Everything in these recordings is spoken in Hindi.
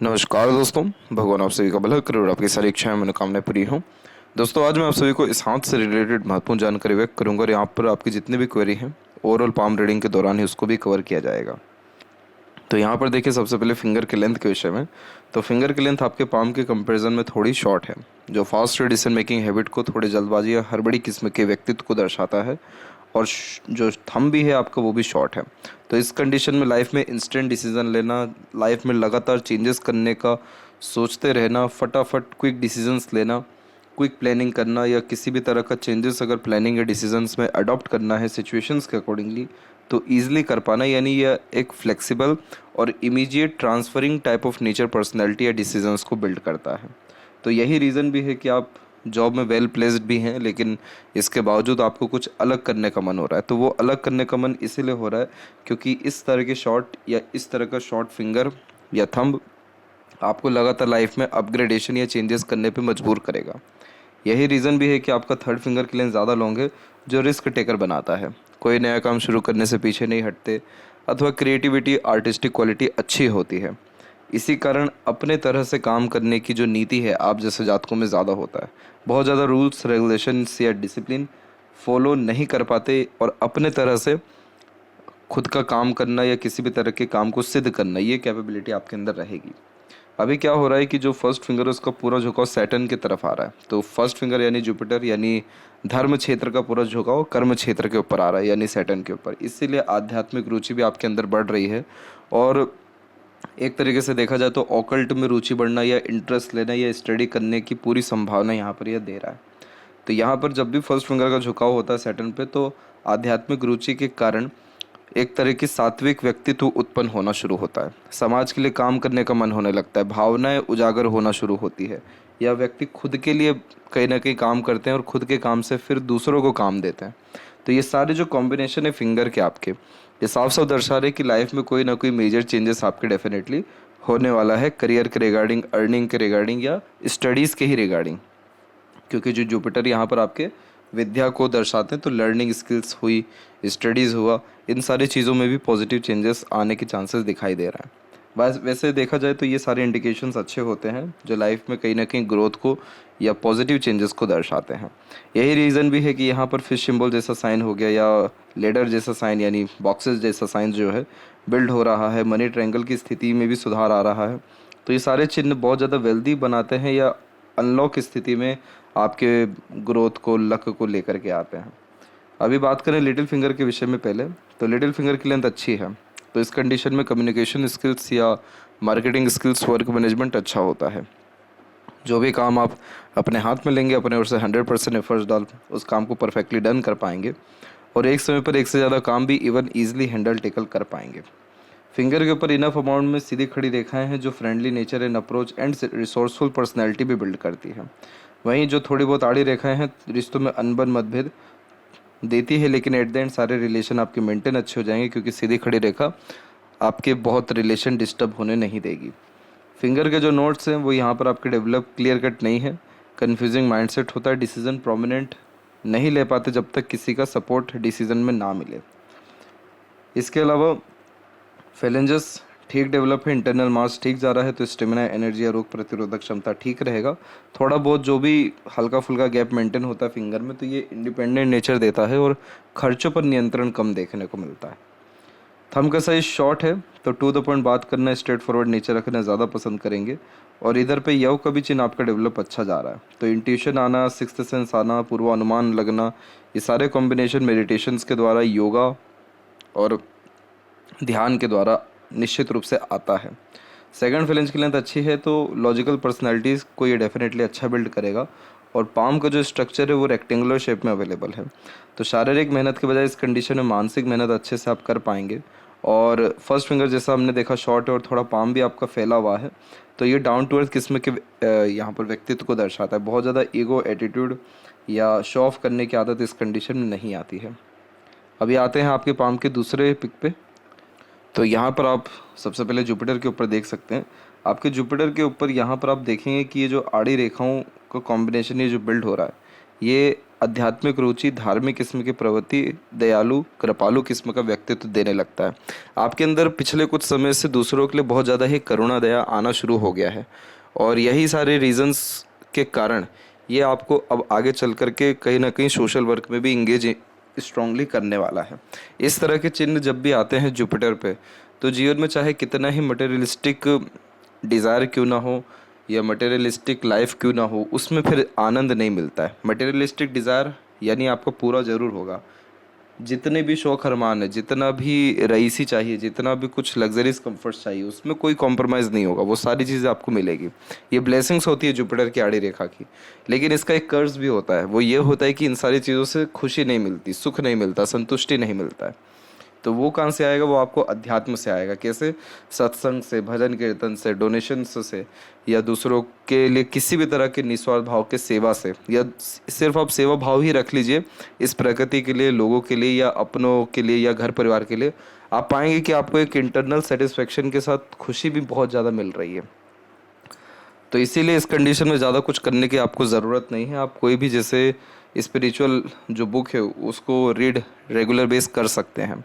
नमस्कार दोस्तों, भगवान आप सभी का भला करे और आपकी सारी इच्छाएं मनोकामनाएं पूरी हों। दोस्तों, आज मैं आप सभी को इस हाथ से रिलेटेड महत्वपूर्ण जानकारी व्यक्त करूंगा और यहाँ पर आपकी जितनी भी क्वेरी हैं ओवरऑल पाम रीडिंग के दौरान ही उसको भी कवर किया जाएगा। तो यहाँ पर देखिए, सबसे पहले फिंगर के लेंथ के विषय में। तो फिंगर की लेंथ आपके पाम के कंपैरिजन में थोड़ी शॉर्ट है, जो फास्ट डिसीजन मेकिंग हैबिट को, थोड़े जल्दबाजी या हड़बड़ी किस्म के व्यक्तित्व को दर्शाता है। और जो थंब भी है आपका, वो भी शॉर्ट है। तो इस कंडीशन में लाइफ में इंस्टेंट डिसीजन लेना, लाइफ में लगातार चेंजेस करने का सोचते रहना, फटाफट क्विक डिसीजंस लेना, क्विक प्लानिंग करना, या किसी भी तरह का चेंजेस अगर प्लानिंग या डिसीजंस में अडॉप्ट करना है सिचुएशंस के अकॉर्डिंगली, तो ईजिली कर पाना, यानी यह एक फ्लेक्सिबल और immediate transferring type of nature personality या डिसीजंस को बिल्ड करता है। तो यही रीज़न भी है कि आप जॉब में वेल प्लेस्ड भी हैं, लेकिन इसके बावजूद आपको कुछ अलग करने का मन हो रहा है। तो वो अलग करने का मन इसीलिए हो रहा है क्योंकि इस तरह के शॉर्ट या इस तरह का शॉर्ट फिंगर या थंब आपको लगातार लाइफ में अपग्रेडेशन या चेंजेस करने पे मजबूर करेगा। यही रीज़न भी है कि आपका थर्ड फिंगर की लेंथ ज़्यादा लॉन्ग है, जो रिस्क टेकर बनाता है। कोई नया काम शुरू करने से पीछे नहीं हटते, अथवा क्रिएटिविटी, आर्टिस्टिक क्वालिटी अच्छी होती है। इसी कारण अपने तरह से काम करने की जो नीति है आप जैसे जातकों में ज़्यादा होता है। बहुत ज़्यादा रूल्स रेगुलेशंस या डिसिप्लिन फॉलो नहीं कर पाते और अपने तरह से खुद का काम करना या किसी भी तरह के काम को सिद्ध करना, ये कैपेबिलिटी आपके अंदर रहेगी। अभी क्या हो रहा है कि जो फर्स्ट फिंगर है उसका पूरा झुकाव सैटर्न की तरफ आ रहा है। तो फर्स्ट फिंगर यानी जुपिटर, यानी धर्म क्षेत्र का पूरा झुकाव कर्म क्षेत्र के ऊपर आ रहा है, यानी सैटर्न के ऊपर। इसीलिए आध्यात्मिक रुचि भी आपके अंदर बढ़ रही है। और एक तरीके से देखा जाए तो ऑकल्ट में रुचि बढ़ना या इंटरेस्ट लेना या स्टडी करने की पूरी संभावना यहाँ पर यह दे रहा है। तो यहाँ पर जब भी फर्स्ट फिंगर का झुकाव होता है सैटर्न पे, तो आध्यात्मिक रुचि के कारण एक तरह की सात्विक व्यक्तित्व उत्पन्न होना शुरू होता है। समाज के लिए काम करने का मन होने लगता है, भावनाएं उजागर होना शुरू होती है, या व्यक्ति खुद के लिए कहीं ना कहीं काम करते हैं और खुद के काम से फिर दूसरों को काम देते हैं। तो ये सारे जो कॉम्बिनेशन है फिंगर के आपके, ये साफ साफ दर्शा रहे कि लाइफ में कोई ना कोई मेजर चेंजेस आपके डेफिनेटली होने वाला है, करियर के रिगार्डिंग, अर्निंग के रिगार्डिंग, या स्टडीज़ के ही रिगार्डिंग। क्योंकि जो जुपिटर यहाँ पर आपके विद्या को दर्शाते हैं, तो लर्निंग स्किल्स हुई, स्टडीज़ हुआ, इन सारी चीज़ों में भी पॉजिटिव चेंजेस आने के चांसेस दिखाई दे रहा है। बस वैसे देखा जाए तो ये सारे इंडिकेशंस अच्छे होते हैं जो लाइफ में कहीं ना कहीं ग्रोथ को या पॉजिटिव चेंजेस को दर्शाते हैं। यही रीज़न भी है कि यहाँ पर फिश सिंबल जैसा साइन हो गया, या लेडर जैसा साइन यानी बॉक्सेस जैसा साइन जो है बिल्ड हो रहा है। मनी ट्रायंगल की स्थिति में भी सुधार आ रहा है। तो ये सारे चिन्ह बहुत ज़्यादा वेल्दी बनाते हैं या अनलॉक स्थिति में आपके ग्रोथ को, लक को लेकर के आते हैं। अभी बात करें लिटिल फिंगर के विषय में पहले, तो लिटिल फिंगर की लेंथ अच्छी है। तो इस कंडीशन में कम्युनिकेशन स्किल्स या मार्केटिंग स्किल्स, वर्क मैनेजमेंट अच्छा होता है। जो भी काम आप अपने हाथ में लेंगे, अपने ओर से 100% एफर्ट्स डाल उस काम को परफेक्टली डन कर पाएंगे, और एक समय पर एक से ज़्यादा काम भी इवन ईजिली हैंडल टेकल कर पाएंगे। फिंगर के ऊपर इनफ अमाउंट में सीधी खड़ी रेखाएं हैं जो friendly nature and approach and resourceful personality भी बिल्ड करती है। वहीं जो थोड़ी बहुत आड़ी रेखाएं हैं रिश्तों में अनबन, मतभेद देती है, लेकिन एट द एंड सारे रिलेशन आपके मेंटेन अच्छे हो जाएंगे, क्योंकि सीधी खड़ी रेखा आपके बहुत रिलेशन डिस्टर्ब होने नहीं देगी। फिंगर के जो नोट्स हैं वो यहाँ पर आपके डेवलप क्लियर कट नहीं है, कन्फ्यूजिंग माइंडसेट होता है, डिसीजन प्रोमिनेंट नहीं ले पाते जब तक किसी का सपोर्ट डिसीजन में ना मिले। इसके अलावा फेलेंजस ठीक डेवलप है, इंटरनल मास ठीक जा रहा है, तो स्टेमिना, एनर्जी या रोग प्रतिरोधक क्षमता ठीक रहेगा। थोड़ा बहुत जो भी हल्का फुल्का गैप मेंटेन होता है फिंगर में, तो ये इंडिपेंडेंट नेचर देता है और खर्चों पर नियंत्रण कम देखने को मिलता है। थंब का साइज शॉर्ट है, तो टू द पॉइंट बात करना, स्ट्रेट फॉरवर्ड नेचर रखना ज़्यादा पसंद करेंगे। और इधर पे यव का भी चिन्ह आपका डेवलप अच्छा जा रहा है, तो इंट्यूशन आना, सिक्स्थ सेंस आना, पूर्वानुमान लगना, ये सारे कॉम्बिनेशन मेडिटेशंस के द्वारा, योगा और ध्यान के द्वारा निश्चित रूप से आता है। सेकंड फ्लेंज की लेंथ अच्छी है, तो लॉजिकल पर्सनालिटीज़ को ये डेफिनेटली अच्छा बिल्ड करेगा। और पाम का जो स्ट्रक्चर है वो रेक्टेंगुलर शेप में अवेलेबल है, तो शारीरिक मेहनत के बजाय इस कंडीशन में मानसिक मेहनत अच्छे से आप कर पाएंगे। और फर्स्ट फिंगर जैसा हमने देखा शॉर्ट है और थोड़ा पाम भी आपका फैला हुआ है, तो ये डाउन टू अर्थ किस्म के यहाँ पर व्यक्तित्व को दर्शाता है। बहुत ज़्यादा ईगो, एटीट्यूड या शो ऑफ करने की आदत इस कंडीशन में नहीं आती है। अभी आते हैं आपके पाम के दूसरे पिक पे। तो यहाँ पर आप सबसे पहले जुपिटर के ऊपर देख सकते हैं। आपके जुपिटर के ऊपर यहाँ पर आप देखेंगे कि ये जो आड़ी रेखाओं का कॉम्बिनेशन ये जो बिल्ड हो रहा है, ये आध्यात्मिक रुचि, धार्मिक किस्म की प्रवृत्ति, दयालु कृपालु किस्म का व्यक्तित्व देने लगता है। आपके अंदर पिछले कुछ समय से दूसरों के लिए बहुत ज़्यादा ही करुणा दया आना शुरू हो गया है, और यही सारे रीजंस के कारण ये आपको अब आगे चल कर के कहीं ना कहीं सोशल वर्क में भी इंगेज स्ट्रांगली करने वाला है। इस तरह के चिन्ह जब भी आते हैं जुपिटर पे, तो जीवन में चाहे कितना ही मटेरियलिस्टिक डिज़ायर क्यों ना हो या मटेरियलिस्टिक लाइफ क्यों ना हो, उसमें फिर आनंद नहीं मिलता है। मटेरियलिस्टिक डिज़ायर यानी आपको पूरा ज़रूर होगा, जितने भी शौक अरमान है, जितना भी रईसी चाहिए, जितना भी कुछ लग्जरीज कंफर्ट्स चाहिए, उसमें कोई कॉम्प्रोमाइज़ नहीं होगा, वो सारी चीज़ें आपको मिलेगी। ये ब्लेसिंग्स होती है जुपिटर की आड़ी रेखा की। लेकिन इसका एक कर्ज भी होता है, वो ये होता है कि इन सारी चीज़ों से खुशी नहीं मिलती, सुख नहीं मिलता, संतुष्टि नहीं मिलता है। तो वो कहाँ से आएगा? वो आपको अध्यात्म से आएगा। कैसे? सत्संग से, भजन कीर्तन से, डोनेशंस से, या दूसरों के लिए किसी भी तरह के निस्वार्थ भाव के सेवा से, या सिर्फ आप सेवा भाव ही रख लीजिए इस प्रकृति के लिए, लोगों के लिए, या अपनों के लिए, या घर परिवार के लिए, आप पाएंगे कि आपको एक इंटरनल सेटिस्फेक्शन के साथ खुशी भी बहुत ज़्यादा मिल रही है। तो इसीलिए इस कंडीशन में ज़्यादा कुछ करने की आपको ज़रूरत नहीं है। आप कोई भी जैसे स्पिरिचुअल जो बुक है उसको रीड रेगुलर बेस कर सकते हैं।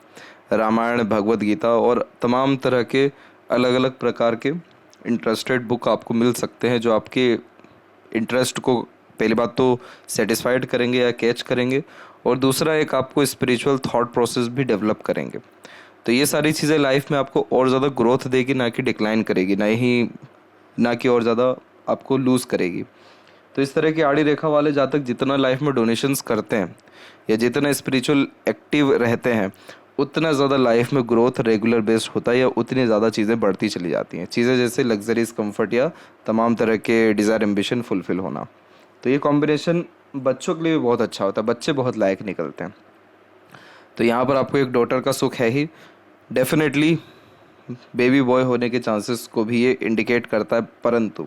रामायण, भगवत गीता और तमाम तरह के अलग अलग प्रकार के इंटरेस्टेड बुक आपको मिल सकते हैं, जो आपके इंटरेस्ट को पहली बात तो सेटिस्फाइड करेंगे या कैच करेंगे, और दूसरा एक आपको स्पिरिचुअल थॉट प्रोसेस भी डेवलप करेंगे। तो ये सारी चीज़ें लाइफ में आपको और ज़्यादा ग्रोथ देगी, ना कि डिक्लाइन करेगी, ना कि और ज़्यादा आपको लूज़ करेगी। तो इस तरह की आड़ी रेखा वाले जातक जितना लाइफ में डोनेशंस करते हैं या जितना स्पिरिचुअल एक्टिव रहते हैं, उतना ज़्यादा लाइफ में ग्रोथ रेगुलर बेस्ड होता है, या उतनी ज़्यादा चीज़ें बढ़ती चली जाती हैं। चीज़ें जैसे लग्जरीज, कंफर्ट, या तमाम तरह के डिज़ायर, एम्बिशन फुलफिल होना। तो ये कॉम्बिनेशन बच्चों के लिए भी बहुत अच्छा होता है, बच्चे बहुत लायक निकलते हैं। तो यहाँ पर आपको एक डॉटर का सुख है ही, डेफिनेटली बेबी बॉय होने के चांसेस को भी ये इंडिकेट करता है, परंतु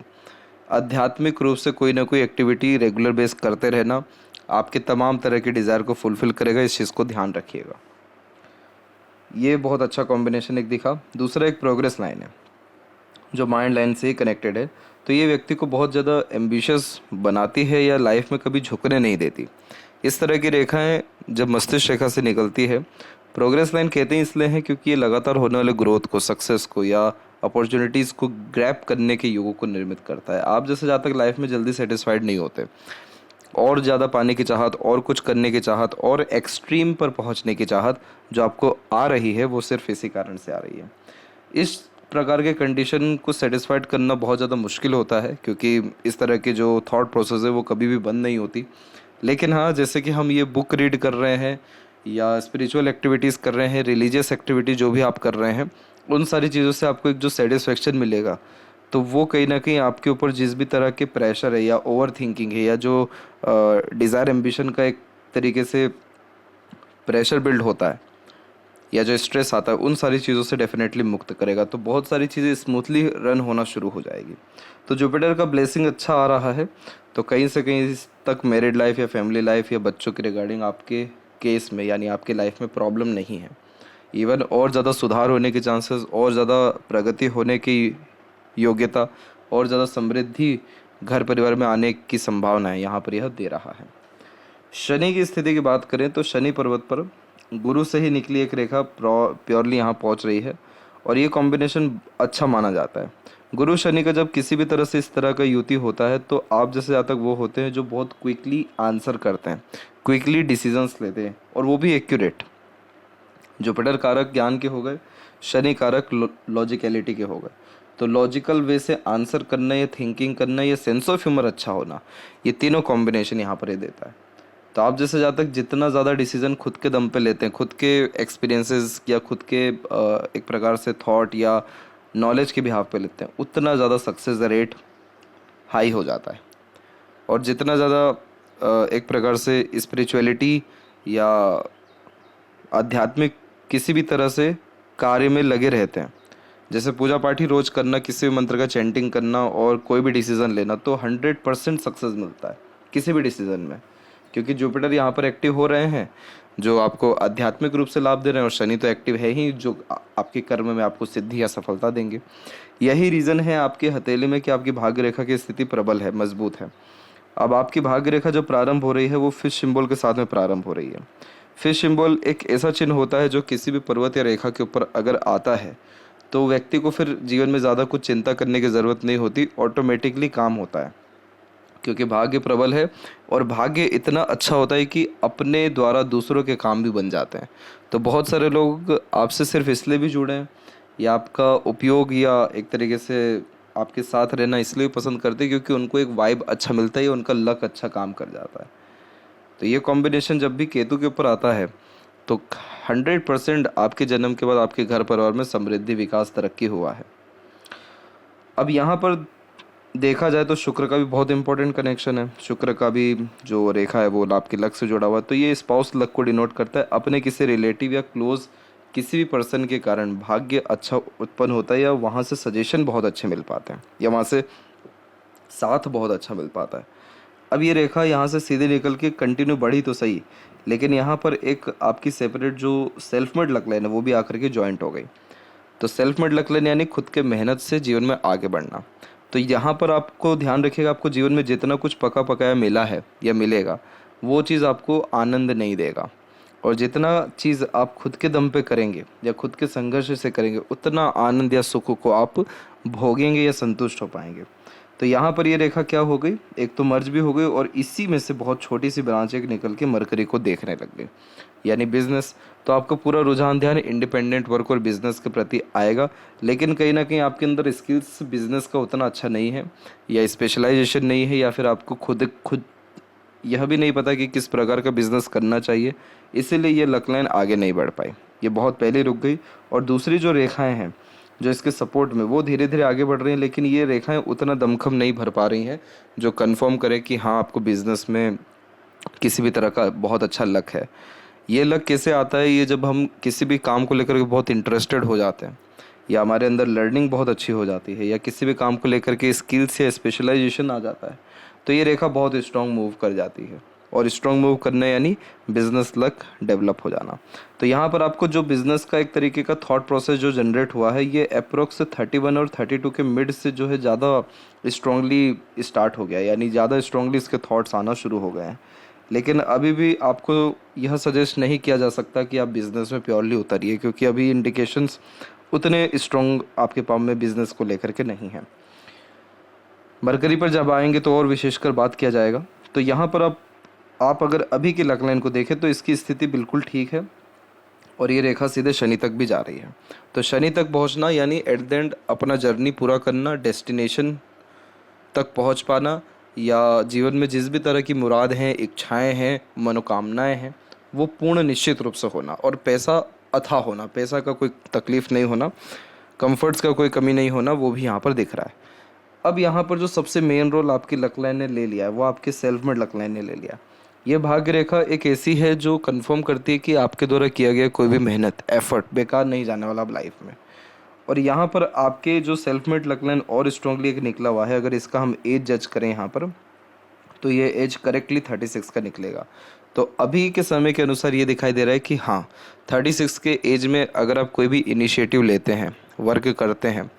आध्यात्मिक रूप से कोई ना कोई एक्टिविटी रेगुलर बेस करते रहना आपके तमाम तरह के डिज़ायर को फुलफिल करेगा। इस चीज़ को ध्यान रखिएगा। ये बहुत अच्छा कॉम्बिनेशन एक दिखा। दूसरा एक प्रोग्रेस लाइन है जो माइंड लाइन से ही कनेक्टेड है। तो ये व्यक्ति को बहुत ज़्यादा एम्बिशियस बनाती है या लाइफ में कभी झुकने नहीं देती। इस तरह की रेखाएं जब मस्तिष्क रेखा से निकलती है, प्रोग्रेस लाइन कहते हैं इसलिए हैं क्योंकि ये लगातार होने वाले ग्रोथ को, सक्सेस को, या अपॉर्चुनिटीज़ को ग्रैब करने के युगों को निर्मित करता है। आप जैसे जहाँ तक लाइफ में जल्दी सेटिस्फाइड नहीं होते, और ज़्यादा पाने की चाहत, और कुछ करने की चाहत, और एक्सट्रीम पर पहुँचने की चाहत जो आपको आ रही है, वो सिर्फ इसी कारण से आ रही है। इस प्रकार के कंडीशन को सेटिस्फाइड करना बहुत ज़्यादा मुश्किल होता है, क्योंकि इस तरह के जो थॉट प्रोसेस है वो कभी भी बंद नहीं होती। लेकिन हाँ, जैसे कि हम ये बुक रीड कर रहे हैं या स्पिरिचुअल एक्टिविटीज़ कर रहे हैं, रिलीजियस एक्टिविटी जो भी आप कर रहे हैं, उन सारी चीज़ों से आपको एक जो सेटिस्फेक्शन मिलेगा, तो वो कहीं ना कहीं आपके ऊपर जिस भी तरह के प्रेशर है या ओवर थिंकिंग है या जो डिज़ायर एम्बिशन का एक तरीके से प्रेशर बिल्ड होता है या जो स्ट्रेस आता है, उन सारी चीज़ों से डेफिनेटली मुक्त करेगा। तो बहुत सारी चीज़ें स्मूथली रन होना शुरू हो जाएगी। तो जुपिटर का ब्लेसिंग अच्छा आ रहा है, तो कहीं से कहीं तक मैरिड लाइफ या फैमिली लाइफ या बच्चों के रिगार्डिंग आपके केस में, यानी आपके लाइफ में प्रॉब्लम नहीं है। इवन और ज़्यादा सुधार होने के चांसेस, और ज़्यादा प्रगति होने की योग्यता, और ज़्यादा समृद्धि घर परिवार में आने की संभावना है यहाँ पर यह दे रहा है। शनि की स्थिति की बात करें तो शनि पर्वत पर गुरु से ही निकली एक रेखा प्योरली यहाँ पहुँच रही है, और ये कॉम्बिनेशन अच्छा माना जाता है। गुरु शनि का जब किसी भी तरह से इस तरह का युति होता है, तो आप जैसे जातक वो होते हैं जो बहुत क्विकली आंसर करते हैं, क्विकली डिसीजंस लेते हैं, और वो भी एक्यूरेट। जुपिटर कारक ज्ञान के हो गए, शनि कारक लॉजिकलिटी के हो गए। तो लॉजिकल वे से आंसर करना, या थिंकिंग करना, या सेंस ऑफ ह्यूमर अच्छा होना, ये तीनों कॉम्बिनेशन यहाँ पर ये देता है। तो आप जैसे जहाँ तक जितना ज़्यादा डिसीजन खुद के दम पे लेते हैं, खुद के एक्सपीरियंसेस या खुद के एक प्रकार से थॉट या नॉलेज के बिहाव पे लेते हैं, उतना ज़्यादा सक्सेस रेट हाई हो जाता है। और जितना ज़्यादा एक प्रकार से स्पिरिचुअलिटी या आध्यात्मिक किसी भी तरह से कार्य में लगे रहते हैं, जैसे पूजा पाठ ही रोज़ करना, किसी भी मंत्र का चैंटिंग करना, और कोई भी डिसीज़न लेना, तो 100% सक्सेस मिलता है किसी भी डिसीज़न में, क्योंकि जुपिटर यहाँ पर एक्टिव हो रहे हैं जो आपको आध्यात्मिक रूप से लाभ दे रहे हैं, और शनि तो एक्टिव है ही जो आपके कर्म में आपको सिद्धि या सफलता देंगे। यही रीज़न है आपके हथेली में कि आपकी भाग्य रेखा की स्थिति प्रबल है, मजबूत है। अब आपकी भाग्य रेखा जो प्रारंभ हो रही है वो फिश सिंबल के साथ में प्रारंभ हो रही है। फिश सिंबल एक ऐसा चिन्ह होता है जो किसी भी पर्वत या रेखा के ऊपर अगर आता है तो व्यक्ति को फिर जीवन में ज़्यादा कुछ चिंता करने की ज़रूरत नहीं होती, ऑटोमेटिकली काम होता है, क्योंकि भाग्य प्रबल है और भाग्य इतना अच्छा होता है कि अपने द्वारा दूसरों के काम भी बन जाते हैं। तो बहुत सारे लोग आपसे सिर्फ इसलिए भी जुड़े हैं या आपका उपयोग या एक तरीके से आपके साथ रहना इसलिए पसंद करते हैं क्योंकि उनको एक वाइब अच्छा मिलता है, उनका लक अच्छा काम कर जाता है। तो ये कॉम्बिनेशन जब भी केतु के ऊपर आता है तो 100% आपके जन्म के बाद आपके घर परिवार में समृद्धि, विकास, तरक्की हुआ है। अब यहाँ पर देखा जाए तो शुक्र का भी बहुत इंपॉर्टेंट कनेक्शन है। शुक्र का भी जो रेखा है वो आपके लक से जुड़ा हुआ है, तो ये स्पाउस लक को डिनोट करता है। अपने किसी रिलेटिव या क्लोज किसी भी पर्सन के कारण भाग्य अच्छा उत्पन्न होता है, या वहाँ से सजेशन बहुत अच्छे मिल पाते हैं, या वहाँ से साथ बहुत अच्छा मिल पाता है। अब ये रेखा यहाँ से सीधे निकल के कंटिन्यू बढ़ी तो सही, लेकिन यहाँ पर एक आपकी सेपरेट जो सेल्फ मेड लक लाइन है वो भी आकर के जॉइंट हो गई। तो सेल्फ मेड लक लाइन यानी खुद के मेहनत से जीवन में आगे बढ़ना। तो यहाँ पर आपको ध्यान रखिएगा, आपको जीवन में जितना कुछ पका पकाया मिला है या मिलेगा वो चीज़ आपको आनंद नहीं देगा, और जितना चीज़ आप खुद के दम पे करेंगे या खुद के संघर्ष से करेंगे उतना आनंद या सुख को आप भोगेंगे या संतुष्ट हो पाएंगे। तो यहाँ पर ये रेखा क्या हो गई, एक तो मर्ज भी हो गई और इसी में से बहुत छोटी सी ब्रांच एक निकल के मरकरी को देखने लग गई, यानी बिजनेस। तो आपका पूरा रुझान ध्यान इंडिपेंडेंट वर्क और बिजनेस के प्रति आएगा, लेकिन कहीं ना कहीं आपके अंदर स्किल्स बिजनेस का उतना अच्छा नहीं है, या स्पेशलाइजेशन नहीं है, या फिर आपको खुद खुद यह भी नहीं पता कि किस प्रकार का बिजनेस करना चाहिए, इसीलिए ये लक लाइन आगे नहीं बढ़ पाई, ये बहुत पहले रुक गई। और दूसरी जो रेखाएं हैं जो इसके सपोर्ट में वो धीरे धीरे आगे बढ़ रही हैं, लेकिन ये रेखाएं उतना दमखम नहीं भर पा रही हैं जो कंफर्म करे कि हाँ आपको बिजनेस में किसी भी तरह का बहुत अच्छा लक है। ये लक कैसे आता है, ये जब हम किसी भी काम को लेकर के बहुत इंटरेस्टेड हो जाते हैं, या हमारे अंदर लर्निंग बहुत अच्छी हो जाती है, या किसी भी काम को लेकर के स्किल्स या स्पेशलाइजेशन आ जाता है, तो ये रेखा बहुत स्ट्रांग मूव कर जाती है। और स्ट्रांग मूव करना यानी बिजनेस लक डेवलप हो जाना। तो यहाँ पर आपको जो बिजनेस का एक तरीके का थॉट प्रोसेस जो जनरेट हुआ है ये अप्रोक्स 31 और 32 के मिड से जो है ज़्यादा स्ट्रांगली स्टार्ट हो गया, यानी ज़्यादा स्ट्रांगली इसके थॉट्स आना शुरू हो गए हैं। लेकिन अभी भी आपको यह सजेस्ट नहीं किया जा सकता कि आप बिज़नेस में प्योरली उतरिए, क्योंकि अभी इंडिकेशंस उतने स्ट्रॉन्ग आपके पास में बिज़नेस को लेकर के नहीं हैं। मरकरी पर जब आएंगे तो और विशेषकर बात किया जाएगा। तो यहाँ पर आप अगर अभी की लक लाइन को देखें तो इसकी स्थिति बिल्कुल ठीक है, और ये रेखा सीधे शनि तक भी जा रही है। तो शनि तक पहुँचना यानी एट द एंड अपना जर्नी पूरा करना, डेस्टिनेशन तक पहुँच पाना, या जीवन में जिस भी तरह की मुराद हैं, इच्छाएं हैं, मनोकामनाएं हैं, वो पूर्ण निश्चित रूप से होना, और पैसा अथाह होना, पैसा का कोई तकलीफ नहीं होना, कंफर्ट्स का कोई कमी नहीं होना, वो भी यहाँ पर दिख रहा है। अब यहाँ पर जो सबसे मेन रोल आपकी लक लाइन ने ले लिया है वो आपके सेल्फ मेड लक लाइन ने ले लिया। ये भाग्य रेखा एक ऐसी है जो कंफर्म करती है कि आपके द्वारा किया गया कोई भी मेहनत, एफर्ट बेकार नहीं जाने वाला अब लाइफ में। और यहाँ पर आपके जो सेल्फ मेड लक लाइन और स्ट्रांगली एक निकला हुआ है, अगर इसका हम एज जज करें यहाँ पर तो ये एज करेक्टली 36 का निकलेगा। तो अभी के समय के अनुसार ये दिखाई दे रहा है कि हाँ 36 के एज में अगर आप कोई भी इनिशिएटिव लेते हैं, वर्क करते हैं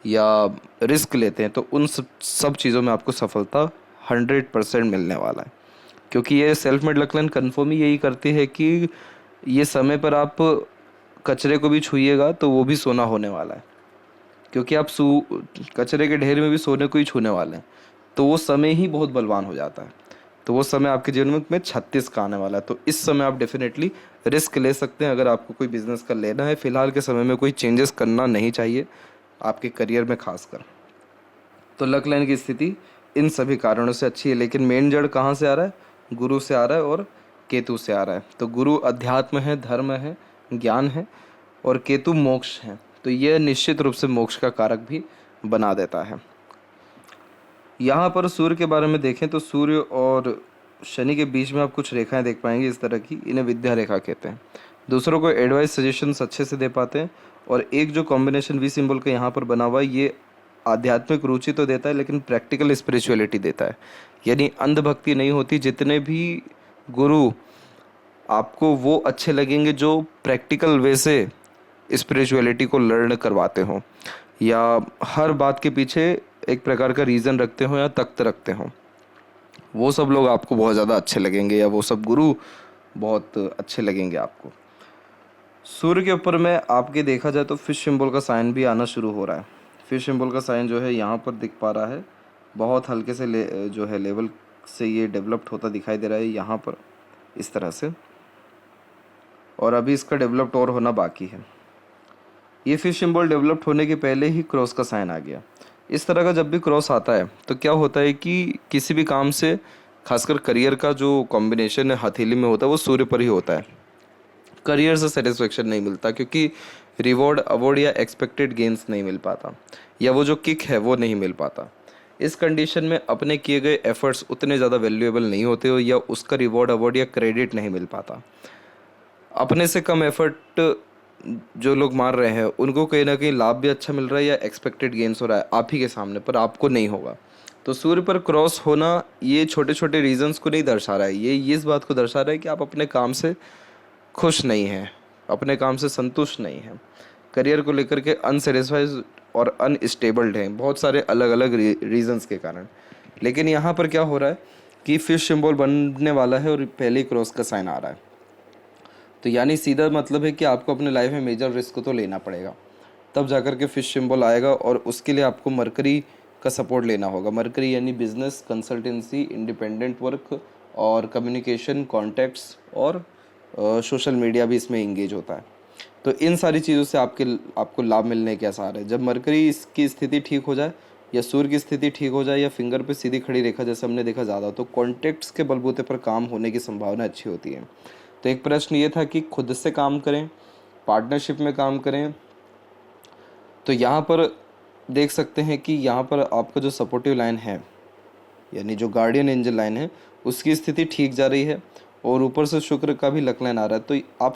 या रिस्क लेते हैं, तो उन सब चीज़ों में आपको सफलता 100% मिलने वाला है। क्योंकि ये self made luck line confirm ही यही करती है कि ये समय पर आप कचरे को भी छूइएगा तो वो भी सोना होने वाला है, क्योंकि आप कचरे के ढेर में भी सोने को ही छूने वाले हैं, तो वो समय ही बहुत बलवान हो जाता है। तो वो समय आपके जीवन में 36 का आने वाला है। तो इस समय आप डेफिनेटली रिस्क ले सकते हैं अगर आपको कोई बिजनेस का लेना है। फिलहाल के समय में कोई चेंजेस करना नहीं चाहिए आपके करियर में खासकर। तो लक लाइन की स्थिति इन सभी कारणों से अच्छी है, लेकिन मेन जड़ कहाँ से आ रहा है, गुरु से आ रहा है और केतु से आ रहा है। तो गुरु अध्यात्म है, धर्म है, ज्ञान है, और केतु मोक्ष है। तो यह निश्चित रूप से मोक्ष का कारक भी बना देता है। यहाँ पर सूर्य के बारे में देखें तो सूर्य और शनि के बीच में आप कुछ रेखाएं देख पाएंगे इस तरह की, इन्हें विद्या रेखा कहते हैं। दूसरों को एडवाइस सजेशंस अच्छे से दे पाते हैं। और एक जो कॉम्बिनेशन वी सिंबल का यहाँ पर बना हुआ है ये आध्यात्मिक रुचि तो देता है लेकिन प्रैक्टिकल स्पिरिचुअलिटी देता है, यानी अंधभक्ति नहीं होती। जितने भी गुरु आपको वो अच्छे लगेंगे जो प्रैक्टिकल वे से स्पिरिचुअलिटी को लर्न करवाते हों, या हर बात के पीछे एक प्रकार का रीज़न रखते हो या तख्त रखते हो, वो सब लोग आपको बहुत ज़्यादा अच्छे लगेंगे, या वो सब गुरु बहुत अच्छे लगेंगे आपको। सूर्य के ऊपर में आपके देखा जाए तो फिश सिंबल का साइन भी आना शुरू हो रहा है। फिश सिंबल का साइन जो है यहाँ पर दिख पा रहा है, बहुत हल्के से जो है लेवल से ये डेवलप्ड होता दिखाई दे रहा है यहाँ पर, इस तरह से। और अभी इसका डेवलप्ड और होना बाकी है। ये फिश सिंबल डेवलप्ड होने के पहले ही क्रॉस का साइन आ गया। इस तरह का जब भी क्रॉस आता है तो क्या होता है कि किसी भी काम से, खासकर करियर का जो कॉम्बिनेशन है हथेली में होता है, वो सूर्य पर ही होता है। करियर से सेटिस्फेक्शन नहीं मिलता, क्योंकि रिवॉर्ड, अवार्ड या एक्सपेक्टेड गेंस नहीं मिल पाता, या वो जो किक है वो नहीं मिल पाता। इस कंडीशन में अपने किए गए एफर्ट्स उतने ज़्यादा वैल्यूएबल नहीं होते हो, या उसका रिवॉर्ड, अवार्ड या क्रेडिट नहीं मिल पाता। अपने से कम एफर्ट जो लोग मार रहे हैं उनको कहीं ना कहीं लाभ भी अच्छा मिल रहा है, या एक्सपेक्टेड गेंस हो रहा है आप ही के सामने, पर आपको नहीं होगा। तो सूर्य पर क्रॉस होना ये छोटे छोटे रीजंस को नहीं दर्शा रहा है, ये इस बात को दर्शा रहा है कि आप अपने काम से खुश नहीं हैं, अपने काम से संतुष्ट नहीं हैं, करियर को लेकर के अनसेटिस्फाइड और अनस्टेबल्ड हैं, बहुत सारे अलग अलग रीजंस के कारण। लेकिन यहाँ पर क्या हो रहा है कि फिश सिंबल बनने वाला है और पहले ही क्रॉस का साइन आ रहा है। तो यानी सीधा मतलब है कि आपको अपने लाइफ में मेजर रिस्क तो लेना पड़ेगा, तब जाकर के फिश सिंबल आएगा। और उसके लिए आपको मरकरी का सपोर्ट लेना होगा। मरकरी यानी बिजनेस, कंसल्टेंसी, इंडिपेंडेंट वर्क और कम्युनिकेशन, कॉन्टैक्ट्स और सोशल मीडिया भी इसमें इंगेज होता है। तो इन सारी चीज़ों से आपको लाभ मिलने के आसार है। जब मरकरी इसकी स्थिति ठीक हो जाए, या सूर्य की स्थिति ठीक हो जाए, या फिंगर पे सीधी खड़ी रेखा जैसे हमने देखा ज़्यादा, तो कॉन्टैक्ट्स के बलबूते पर काम होने की संभावना अच्छी होती है। तो एक प्रश्न ये था कि खुद से काम करें, पार्टनरशिप में काम करें। तो यहाँ पर देख सकते हैं कि यहाँ पर आपका जो सपोर्टिव लाइन है, यानी जो गार्डियन एंजल लाइन है, उसकी स्थिति ठीक जा रही है, और ऊपर से शुक्र का भी लक लाइन आ रहा है। तो आप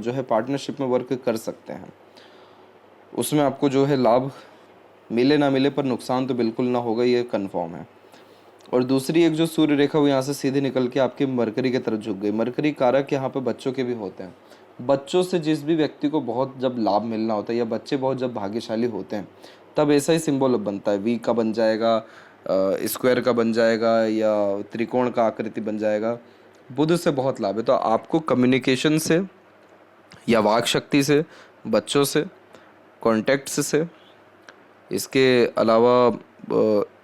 जो है पार्टनरशिप में वर्क कर सकते हैं। उसमें आपको जो है लाभ मिले ना मिले, पर नुकसान तो बिल्कुल ना होगा, ये कंफर्म है। और दूसरी एक जो सूर्य रेखा वो यहाँ से सीधे निकल के आपके मरकरी की तरफ झुक गई। मरकरी कारक यहाँ पे बच्चों के भी होते हैं। बच्चों से जिस भी व्यक्ति को बहुत जब लाभ मिलना होता है, या बच्चे बहुत जब भाग्यशाली होते हैं, तब ऐसा ही सिंबल बनता है। वी का बन जाएगा, स्क्वायर का बन जाएगा, या त्रिकोण का आकृति बन जाएगा। बुध से बहुत लाभ है। तो आपको कम्युनिकेशन से, या वाक शक्ति से, बच्चों से, कॉन्टैक्ट्स से, इसके अलावा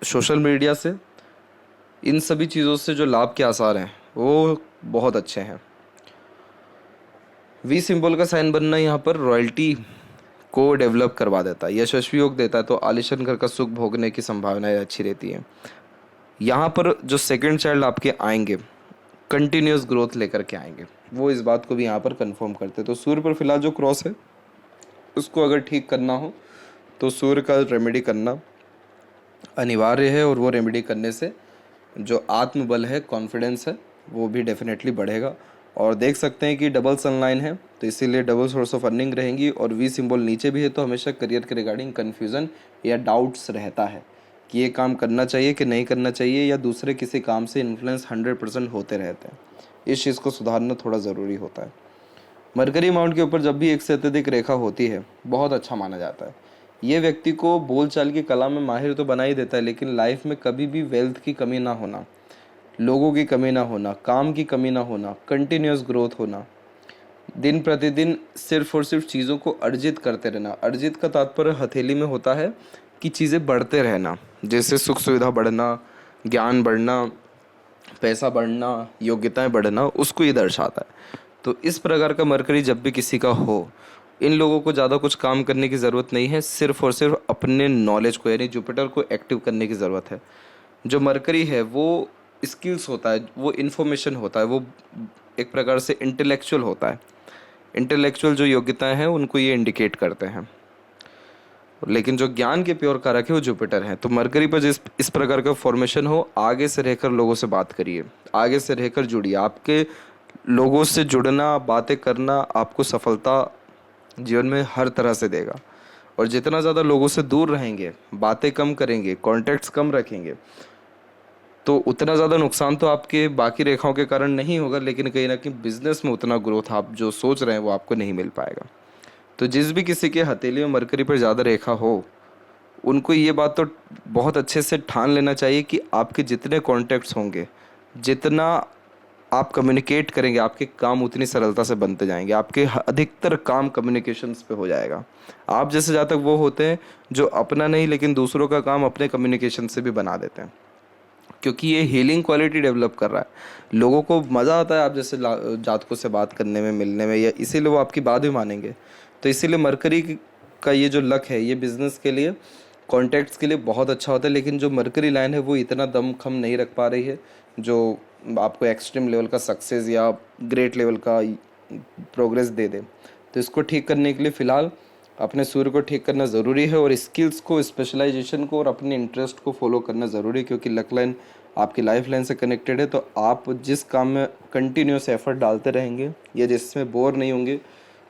सोशल मीडिया से, इन सभी चीज़ों से जो लाभ के आसार हैं वो बहुत अच्छे हैं। वी सिंबल का साइन बनना यहाँ पर रॉयल्टी को डेवलप करवा देता है, यशस्वी योग देता है। तो आलिशान घर का सुख भोगने की संभावनाएं अच्छी रहती हैं। यहाँ पर जो सेकंड चाइल्ड आपके आएंगे, कंटिन्यूस ग्रोथ लेकर के आएंगे, वो इस बात को भी यहाँ पर कंफर्म करते हैं। तो सूर्य पर फिलहाल जो क्रॉस है उसको अगर ठीक करना हो तो सूर्य का रेमेडी करना अनिवार्य है, और वो रेमेडी करने से जो आत्मबल है, कॉन्फिडेंस है, वो भी डेफिनेटली बढ़ेगा। और देख सकते हैं कि डबल सनलाइन है, तो इसीलिए डबल सोर्स ऑफ अर्निंग रहेंगी। और वी सिंबल नीचे भी है, तो हमेशा करियर के रिगार्डिंग कन्फ्यूज़न या डाउट्स रहता है कि ये काम करना चाहिए कि नहीं करना चाहिए, या दूसरे किसी काम से इन्फ्लुएंस 100% होते रहते हैं। इस चीज़ को सुधारना थोड़ा ज़रूरी होता है। मरकरी माउंट के ऊपर जब भी एक से अत्यधिक रेखा होती है, बहुत अच्छा माना जाता है। ये व्यक्ति को बोलचाल की कला में माहिर तो बना ही देता है, लेकिन लाइफ में कभी भी वेल्थ की कमी ना होना, लोगों की कमी ना होना, काम की कमी ना होना, कंटिन्यूस ग्रोथ होना, दिन प्रतिदिन सिर्फ और सिर्फ चीज़ों को अर्जित करते रहना। अर्जित का तात्पर्य हथेली में होता है कि चीज़ें बढ़ते रहना, जैसे सुख सुविधा बढ़ना, ज्ञान बढ़ना, पैसा बढ़ना, योग्यताएं बढ़ना, उसको ये दर्शाता है। तो इस प्रकार का मरकरी जब भी किसी का हो, इन लोगों को ज़्यादा कुछ काम करने की ज़रूरत नहीं है, सिर्फ और सिर्फ अपने नॉलेज को, यानी जुपिटर को एक्टिव करने की ज़रूरत है। जो मरकरी है वो स्किल्स होता है, वो इन्फॉर्मेशन होता है, वो एक प्रकार से इंटेलेक्चुअल होता है। इंटेलेक्चुअल जो योग्यताएं हैं उनको ये इंडिकेट करते हैं। लेकिन जो ज्ञान के प्योर कारक है वो जुपिटर है। तो मरकरी पर जिस इस प्रकार का फॉर्मेशन हो, आगे से रहकर लोगों से बात करिए, आगे से रहकर जुड़िए। आपके लोगों से जुड़ना, बातें करना आपको सफलता जीवन में हर तरह से देगा। और जितना ज़्यादा लोगों से दूर रहेंगे, बातें कम करेंगे, कॉन्टैक्ट्स कम रखेंगे, तो उतना ज़्यादा नुकसान तो आपके बाकी रेखाओं के कारण नहीं होगा, लेकिन कहीं ना कहीं बिजनेस में उतना ग्रोथ आप जो सोच रहे हैं वो आपको नहीं मिल पाएगा। तो जिस भी किसी के हथेली में मरकरी पर ज़्यादा रेखा हो, उनको ये बात तो बहुत अच्छे से ठान लेना चाहिए कि आपके जितने कॉन्टैक्ट्स होंगे जितना आप कम्युनिकेट करेंगे आपके काम उतनी सरलता से बनते जाएंगे। आपके अधिकतर काम कम्युनिकेशंस पे हो जाएगा। आप जैसे जातक वो होते हैं जो अपना नहीं लेकिन दूसरों का काम अपने कम्युनिकेशन से भी बना देते हैं, क्योंकि ये हीलिंग क्वालिटी डेवलप कर रहा है। लोगों को मज़ा आता है आप जैसे जातकों से बात करने में, मिलने में, या इसीलिए वो आपकी बात भी मानेंगे। तो इसीलिए मरकरी का ये जो लक है ये बिजनेस के लिए, कॉन्टैक्ट्स के लिए बहुत अच्छा होता है। लेकिन जो मरकरी लाइन है वो इतना दम खम नहीं रख पा रही है जो आपको एक्सट्रीम लेवल का सक्सेस या ग्रेट लेवल का प्रोग्रेस दे दे। तो इसको ठीक करने के लिए फ़िलहाल अपने सूर्य को ठीक करना ज़रूरी है, और स्किल्स को, स्पेशलाइजेशन को और अपने इंटरेस्ट को फॉलो करना ज़रूरी है, क्योंकि लक लाइन आपकी लाइफ लाइन से कनेक्टेड है। तो आप जिस काम में कंटिन्यूस एफर्ट डालते रहेंगे या जिसमें बोर नहीं होंगे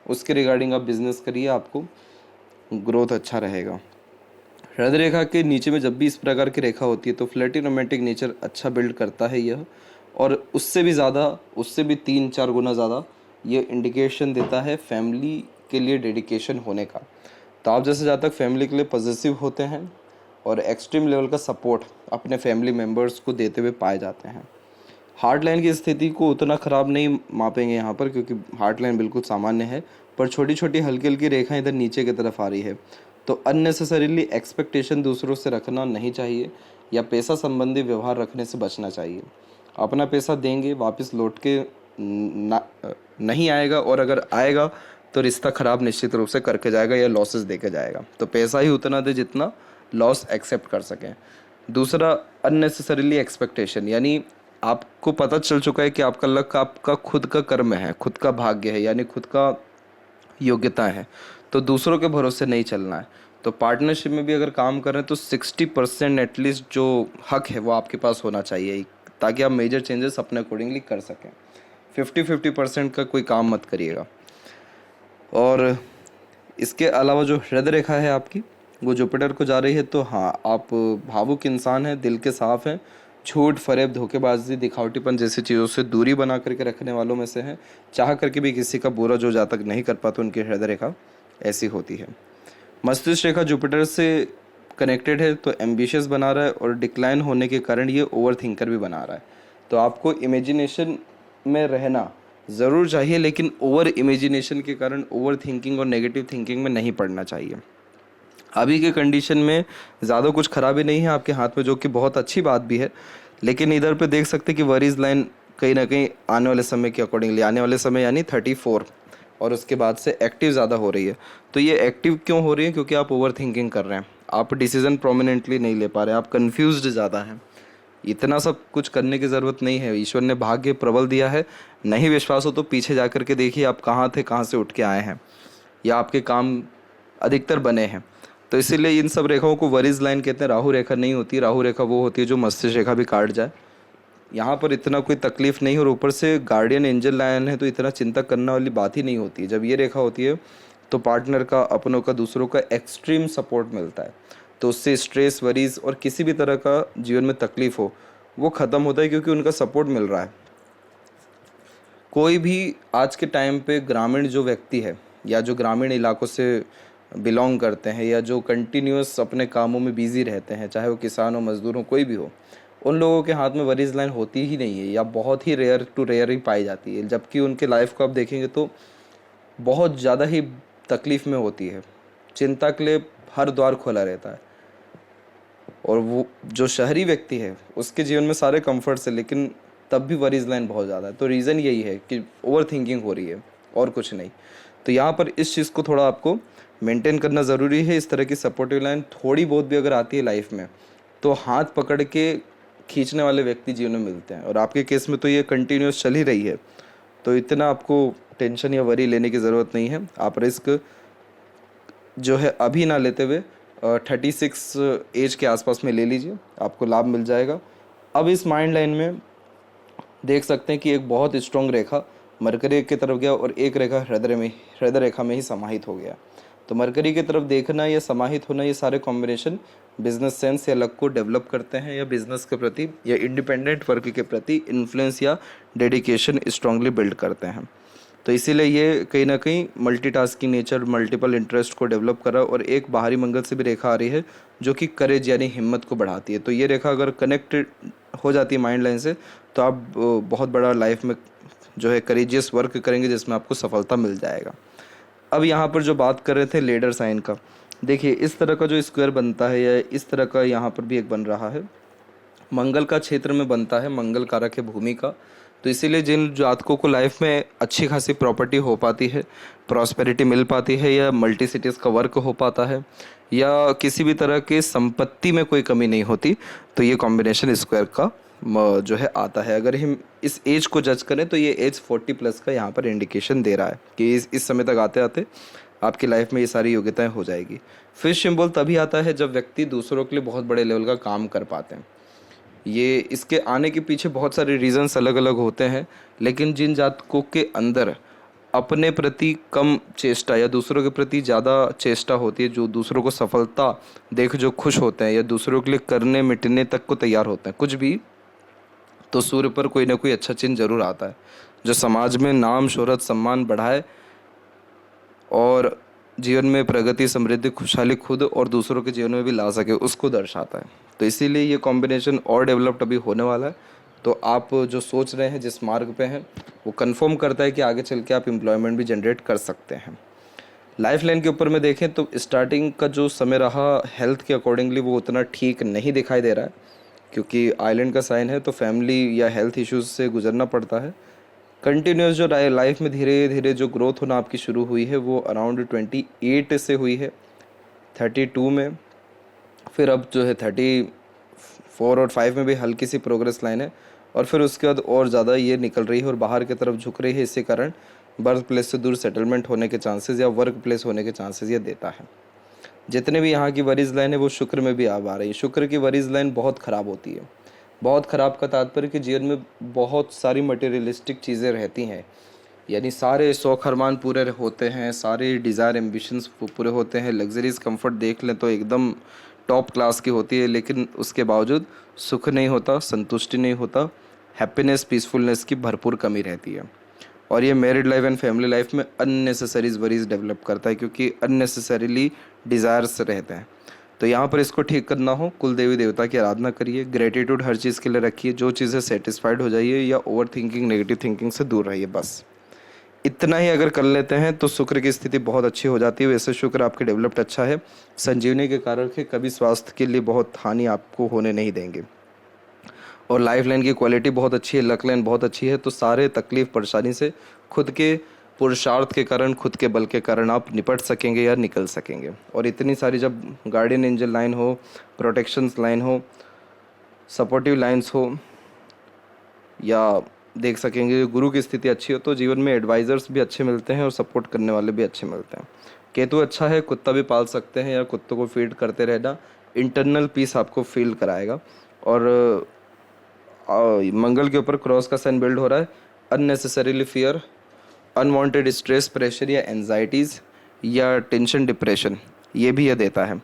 उसके रिगार्डिंग आप बिजनेस करिए, आपको ग्रोथ अच्छा रहेगा। हृदय रेखा के नीचे में जब भी इस प्रकार की रेखा होती है तो फ्लर्टी रोमांटिक नेचर अच्छा बिल्ड करता है यह, और उससे भी ज़्यादा, उससे भी 3-4 गुना ज़्यादा ये इंडिकेशन देता है फैमिली के लिए डेडिकेशन होने का। तो आप जैसे जहाँ तक फैमिली के लिए पॉजिटिव होते हैं और एक्सट्रीम लेवल का सपोर्ट अपने फैमिली मेम्बर्स को देते हुए पाए जाते हैं। हार्ट लाइन की स्थिति को उतना ख़राब नहीं मापेंगे यहाँ पर, क्योंकि हार्ट लाइन बिल्कुल सामान्य है, पर छोटी छोटी हल्की हल्की रेखाएं इधर नीचे की तरफ आ रही है। तो अननेसेसरीली एक्सपेक्टेशन दूसरों से रखना नहीं चाहिए, या पैसा संबंधी व्यवहार रखने से बचना चाहिए। अपना पैसा देंगे, वापस लौट के नहीं आएगा, और अगर आएगा तो रिश्ता ख़राब निश्चित रूप से करके जाएगा या लॉसेस देके जाएगा। तो पैसा ही उतना दे जितना लॉस एक्सेप्ट कर सकें। दूसरा, अननेसेसरीली एक्सपेक्टेशन, यानी आपको पता चल चुका है कि आपका लक आपका खुद का कर्म है, खुद का भाग्य है, यानी खुद का योग्यता है। तो दूसरों के भरोसे नहीं चलना है। तो पार्टनरशिप में भी अगर काम कर रहे हैं तो 60% एटलीस्ट जो हक है वो आपके पास होना चाहिए, ताकि आप मेजर चेंजेस अपने अकॉर्डिंगली कर सकें। 50-50% का कोई काम मत करिएगा। और इसके अलावा जो हृदय रेखा है आपकी वो जुपिटर को जा रही है। तो हाँ, आप भावुक इंसान हैं, दिल के साफ़ हैं, झूठ, फरेब, धोखेबाजी, दिखावटीपन जैसी चीज़ों से दूरी बना करके रखने वालों में से हैं। चाह करके भी किसी का बुरा जो जहाँ तक नहीं कर पाते उनकी हृदय रेखा ऐसी होती है। मस्तिष्क रेखा जुपिटर से कनेक्टेड है तो एम्बिशियस बना रहा है, और डिक्लाइन होने के कारण ये ओवर थिंकर भी बना रहा है। तो आपको इमेजिनेशन में रहना ज़रूर चाहिए, लेकिन ओवर इमेजिनेशन के कारण ओवर थिंकिंग और नेगेटिव थिंकिंग में नहीं पड़ना चाहिए। अभी के कंडीशन में ज़्यादा कुछ खराबी नहीं है आपके हाथ में, जो कि बहुत अच्छी बात भी है। लेकिन इधर पे देख सकते हैं कि वरीज लाइन कहीं ना कहीं आने वाले समय के अकॉर्डिंगली, आने वाले समय यानी 34 और उसके बाद से एक्टिव ज़्यादा हो रही है। तो ये एक्टिव क्यों हो रही है? क्योंकि आप ओवर थिंकिंग कर रहे हैं, आप डिसीजन प्रोमिनेंटली नहीं ले पा रहे, आप कन्फ्यूज्ड ज़्यादा हैं। इतना सब कुछ करने की ज़रूरत नहीं है। ईश्वर ने भाग्य प्रबल दिया है। नहीं विश्वास हो तो पीछे जा कर के देखिए आप कहाँ थे, कहाँ से उठ के आए हैं, या आपके काम अधिकतर बने हैं। तो इसीलिए इन सब रेखाओं को वरीज लाइन कहते हैं। राहु रेखा नहीं होती। राहु रेखा वो होती है जो मस्तिष्क रेखा भी काट जाए। यहाँ पर इतना कोई तकलीफ नहीं, और ऊपर से गार्डियन एंजल लाइन है तो इतना चिंता करने वाली बात ही नहीं होती है। जब ये रेखा होती है तो पार्टनर का, अपनों का, दूसरों का एक्सट्रीम सपोर्ट मिलता है। तो उससे स्ट्रेस, वरीज और किसी भी तरह का जीवन में तकलीफ हो वो ख़त्म होता है, क्योंकि उनका सपोर्ट मिल रहा है। कोई भी आज के टाइम पे ग्रामीण जो व्यक्ति है, या जो ग्रामीण इलाकों से बिलोंग करते हैं, या जो कंटिन्यूस अपने कामों में बिजी रहते हैं, चाहे वो किसान हो, मजदूर हो, कोई भी हो, उन लोगों के हाथ में वरीज लाइन होती ही नहीं है, या बहुत ही रेयर टू रेयर ही पाई जाती है। जबकि उनके लाइफ को आप देखेंगे तो बहुत ज़्यादा ही तकलीफ़ में होती है। चिंता के लिए हर द्वार खुला रहता है। और वो जो शहरी व्यक्ति है उसके जीवन में सारे कंफर्ट्स है, लेकिन तब भी वरीज लाइन बहुत ज़्यादा है। तो रीज़न यही है कि ओवर थिंकिंग हो रही है, और कुछ नहीं। तो यहाँ पर इस चीज़ को थोड़ा आपको मेंटेन करना ज़रूरी है। इस तरह की सपोर्टिव लाइन थोड़ी बहुत भी अगर आती है लाइफ में तो हाथ पकड़ के खींचने वाले व्यक्ति जीवन में मिलते हैं, और आपके केस में तो ये कंटिन्यूस चल ही रही है। तो इतना आपको टेंशन या वरी लेने की ज़रूरत नहीं है। आप रिस्क जो है अभी ना लेते हुए 36 एज के आसपास में ले लीजिए, आपको लाभ मिल जाएगा। अब इस माइंड लाइन में देख सकते हैं कि एक बहुत स्ट्रॉन्ग रेखा मरकरी की तरफ गया, और एक रेखा हृदय रेखा में ही समाहित हो गया। तो मरकरी की तरफ देखना या समाहित होना, ये सारे कॉम्बिनेशन बिजनेस सेंस या लक को डेवलप करते हैं, या बिजनेस के प्रति या इंडिपेंडेंट वर्क के प्रति इन्फ्लुएंस या डेडिकेशन स्ट्रांगली बिल्ड करते हैं। तो इसीलिए ये कहीं ना कहीं मल्टीटास्किंग नेचर, मल्टीपल इंटरेस्ट को डेवलप कर रहा है। और एक बाहरी मंगल से भी रेखा आ रही है जो कि करेज यानी हिम्मत को बढ़ाती है। तो ये रेखा अगर कनेक्टेड हो जाती है माइंड लाइन से, तो आप बहुत बड़ा लाइफ में जो है करेजियस वर्क करेंगे जिसमें आपको सफलता मिल जाएगा। अब यहाँ पर जो बात कर रहे थे लीडर साइन का, देखिए इस तरह का जो स्क्वायर बनता है या इस तरह का यहाँ पर भी एक बन रहा है, मंगल का क्षेत्र में बनता है, मंगल कारक है भूमि का। तो इसीलिए जिन जातकों को लाइफ में अच्छी खासी प्रॉपर्टी हो पाती है, प्रॉस्पेरिटी मिल पाती है, या मल्टी सिटीज़ का वर्क हो पाता है, या किसी भी तरह के संपत्ति में कोई कमी नहीं होती, तो ये कॉम्बिनेशन स्क्वायर का जो है आता है। अगर हम इस एज को जज करें तो ये एज 40 प्लस का यहाँ पर इंडिकेशन दे रहा है कि इस समय तक आते आते आपकी लाइफ में ये सारी योग्यताएं हो जाएगी। फिश सिंबल तभी आता है जब व्यक्ति दूसरों के लिए बहुत बड़े लेवल का काम कर पाते हैं। ये इसके आने के पीछे बहुत सारे रीजंस अलग अलग होते हैं, लेकिन जिन जातकों के अंदर अपने प्रति कम चेष्टा या दूसरों के प्रति ज़्यादा चेष्टा होती है, जो दूसरों को सफलता देख जो खुश होते हैं या दूसरों के लिए करने मिटने तक को तैयार होते हैं कुछ भी, तो सूर्य पर कोई ना कोई अच्छा चिन्ह जरूर आता है जो समाज में नाम, शोहरत, सम्मान बढ़ाए और जीवन में प्रगति, समृद्धि, खुशहाली खुद और दूसरों के जीवन में भी ला सके, उसको दर्शाता है। तो इसीलिए ये कॉम्बिनेशन और डेवलप्ड अभी होने वाला है। तो आप जो सोच रहे हैं, जिस मार्ग पे हैं, वो कंफर्म करता है कि आगे चल के आप एम्प्लॉयमेंट भी जनरेट कर सकते हैं। लाइफ लाइन के ऊपर में देखें तो स्टार्टिंग का जो समय रहा हेल्थ के अकॉर्डिंगली वो उतना ठीक नहीं दिखाई दे रहा है, क्योंकि आइलैंड का साइन है तो फैमिली या हेल्थ इश्यूज से गुजरना पड़ता है। कंटिन्यूस जो लाइफ में धीरे धीरे जो ग्रोथ होना आपकी शुरू हुई है वो अराउंड 28 से हुई है, 32 में, फिर अब जो है 34 और 5 में भी हल्की सी प्रोग्रेस लाइन है, और फिर उसके बाद और ज़्यादा ये निकल रही है और बाहर की तरफ झुक रही है। इसी कारण बर्थ प्लेस से दूर सेटलमेंट होने के चांसेस या वर्क प्लेस होने के चांसेस ये देता है। जितने भी यहाँ की वरीज लाइन है वो शुक्र में भी अब आ रही है। शुक्र की वरीज लाइन बहुत ख़राब होती है। बहुत ख़राब का तात्पर्य कि जीवन में बहुत सारी मटेरियलिस्टिक चीज़ें रहती हैं, यानी सारे शौक अरमान पूरे होते हैं, सारे डिज़ायर एम्बिशंस पूरे होते हैं, लग्जरीज कंफर्ट देख लें तो एकदम टॉप क्लास की होती है, लेकिन उसके बावजूद सुख नहीं होता, संतुष्टि नहीं होता, हैप्पीनेस, पीसफुलनेस की भरपूर कमी रहती है। और ये married life and family life में अननेसेसरीज वरीज डेवलप करता है, क्योंकि अननेसेसरीली डिज़ायर्स रहते हैं। तो यहाँ पर इसको ठीक करना हो, कुल देवी देवता की आराधना करिए, ग्रेटिट्यूड हर चीज़ के लिए रखिए, जो चीज़ें सेटिस्फाइड हो जाइए, या ओवर थिंकिंग, नेगेटिव थिंकिंग से दूर रहिए। बस इतना ही अगर कर लेते हैं तो शुक्र की स्थिति बहुत अच्छी हो जाती है। वैसे शुक्र आपके डेवलप्ड अच्छा है, संजीवनी के कारक है, कभी स्वास्थ्य के लिए बहुत हानि आपको होने नहीं देंगे। और लाइफ लाइन की क्वालिटी बहुत अच्छी है, लक लाइन बहुत अच्छी है, तो सारे तकलीफ परेशानी से खुद के पुरुषार्थ के कारण, खुद के बल के कारण आप निपट सकेंगे या निकल सकेंगे। और इतनी सारी जब गार्डियन एंजल लाइन हो, प्रोटेक्शंस लाइन हो, सपोर्टिव लाइन्स हो, या देख सकेंगे गुरु की स्थिति अच्छी हो, तो जीवन में एडवाइज़र्स भी अच्छे मिलते हैं और सपोर्ट करने वाले भी अच्छे मिलते हैं। केतु अच्छा है, कुत्ता भी पाल सकते हैं या कुत्तों को फीड करते रहना इंटरनल पीस आपको फील कराएगा। और मंगल के ऊपर क्रॉस का साइन बिल्ड हो रहा है, unnecessarily fear, unwanted stress, pressure या एंजाइटीज़ या टेंशन, डिप्रेशन, ये भी यह देता है।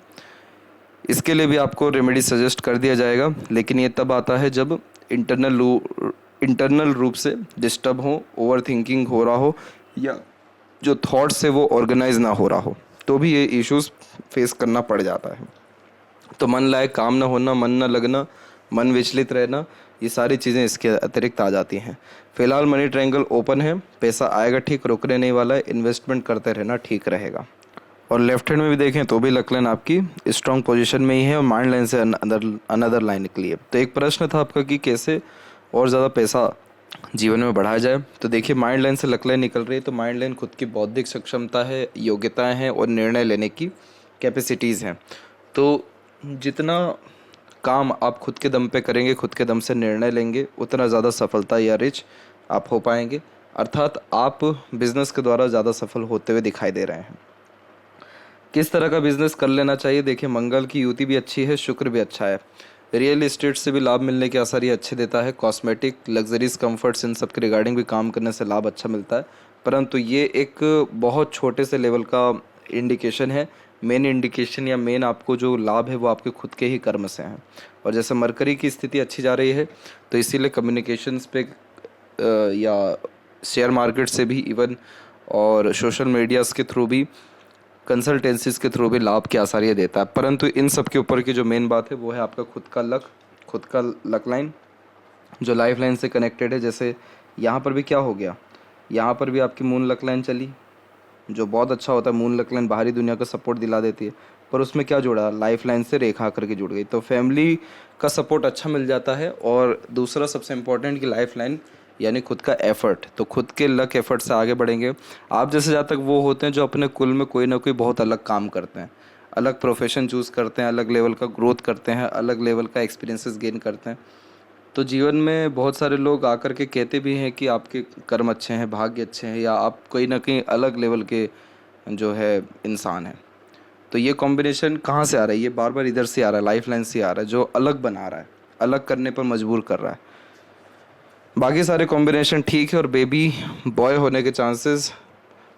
इसके लिए भी आपको रेमेडी सजेस्ट कर दिया जाएगा, लेकिन ये तब आता है जब इंटरनल रूप से डिस्टर्ब हो, ओवर थिंकिंग हो रहा हो, या जो थॉट्स है वो ऑर्गेनाइज ना हो रहा हो, तो भी ये इश्यूज फेस करना पड़ जाता है। तो मन लायक काम ना होना, मन ना लगना, मन विचलित रहना, ये सारी चीज़ें इसके अतिरिक्त आ जाती हैं। फिलहाल मनी ट्रायंगल ओपन है, पैसा आएगा ठीक, रुकने नहीं वाला है, इन्वेस्टमेंट करते रहना ठीक रहेगा। और लेफ्ट हैंड में भी देखें तो भी लक लाइन आपकी स्ट्रॉन्ग पोजीशन में ही है और माइंड लाइन से अनदर लाइन निकली है। तो एक प्रश्न था आपका कि कैसे और ज़्यादा पैसा जीवन में बढ़ाया जाए। तो देखिए माइंड लाइन से लक लाइन निकल रही है, तो माइंड लाइन खुद की बौद्धिक सक्षमता है, योग्यताएं हैं और निर्णय लेने की कैपेसिटीज़ हैं। तो जितना काम आप खुद के दम पे करेंगे, खुद के दम से निर्णय लेंगे, उतना ज़्यादा सफलता या रिच आप हो पाएंगे। अर्थात आप बिजनेस के द्वारा ज़्यादा सफल होते हुए दिखाई दे रहे हैं। किस तरह का बिजनेस कर लेना चाहिए? देखिए मंगल की युति भी अच्छी है, शुक्र भी अच्छा है, रियल इस्टेट से भी लाभ मिलने के असर ये अच्छे देता है, कॉस्मेटिक, लग्जरीज, कंफर्ट्स, इन सब के रिगार्डिंग भी काम करने से लाभ अच्छा मिलता है। परंतु ये एक बहुत छोटे से लेवल का इंडिकेशन है। मेन इंडिकेशन या मेन आपको जो लाभ है वो आपके खुद के ही कर्म से हैं। और जैसे मरकरी की स्थिति अच्छी जा रही है, तो इसीलिए कम्युनिकेशंस पे या शेयर मार्केट से भी इवन, और सोशल मीडियाज़ के थ्रू भी, कंसल्टेंसीज के थ्रू भी लाभ के आसार ये देता है। परंतु इन सब के ऊपर की जो मेन बात है वो है आपका खुद का लक लाइन जो लाइफ लाइन से कनेक्टेड है। जैसे यहाँ पर भी क्या हो गया, यहाँ पर भी आपकी मून लक लाइन चली, जो बहुत अच्छा होता है। मून लक लाइन बाहरी दुनिया का सपोर्ट दिला देती है, पर उसमें क्या जुड़ा, लाइफ लाइन से रेखा करके जुड़ गई, तो फैमिली का सपोर्ट अच्छा मिल जाता है। और दूसरा सबसे इम्पोर्टेंट कि लाइफ लाइन यानी खुद का एफर्ट, तो खुद के लक एफर्ट से आगे बढ़ेंगे आप। जैसे जहाँ तक वो होते हैं जो अपने कुल में कोई ना कोई बहुत अलग काम करते हैं, अलग प्रोफेशन चूज़ करते हैं, अलग लेवल का ग्रोथ करते हैं, अलग लेवल का एक्सपीरियंसेस गेन करते हैं। तो जीवन में बहुत सारे लोग आकर के कहते भी हैं कि आपके कर्म अच्छे हैं, भाग्य अच्छे हैं, या आप कहीं ना कहीं अलग लेवल के जो है इंसान हैं। तो ये कॉम्बिनेशन कहाँ से आ रहा है, ये बार बार इधर से आ रहा है, लाइफ लाइन से आ रहा है, जो अलग बना रहा है, अलग करने पर मजबूर कर रहा है। बाकी सारे कॉम्बिनेशन ठीक है, और बेबी बॉय होने के चांसेस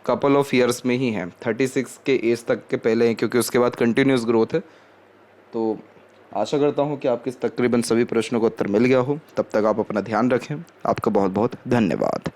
कपल ऑफ ईयर्स में ही हैं, 36 के एज तक के पहले हैं, क्योंकि उसके बाद कंटिन्यूस ग्रोथ है। तो आशा करता हूँ कि आपके तकरीबन सभी प्रश्नों का उत्तर मिल गया हो। तब तक आप अपना ध्यान रखें। आपका बहुत बहुत धन्यवाद।